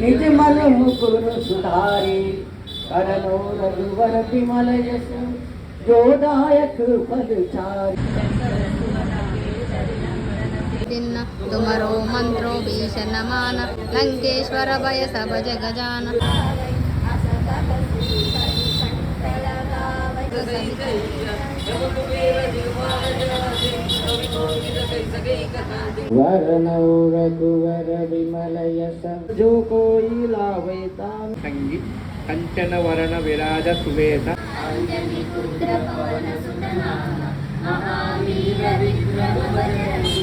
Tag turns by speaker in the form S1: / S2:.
S1: निज मन मुकुर सुधारे करनो रघुवर विमल यश जोदायक फलचारी।
S2: तुमरो मंत्रो भीषण मान लंकेश्वर भय सब जग जान।
S1: वरनौ रघुवर विमल यश जो कोई लावे ताम।
S3: संगीत कंचन वरण विराज सुवेश
S2: महावीर विक्रम बजरंगी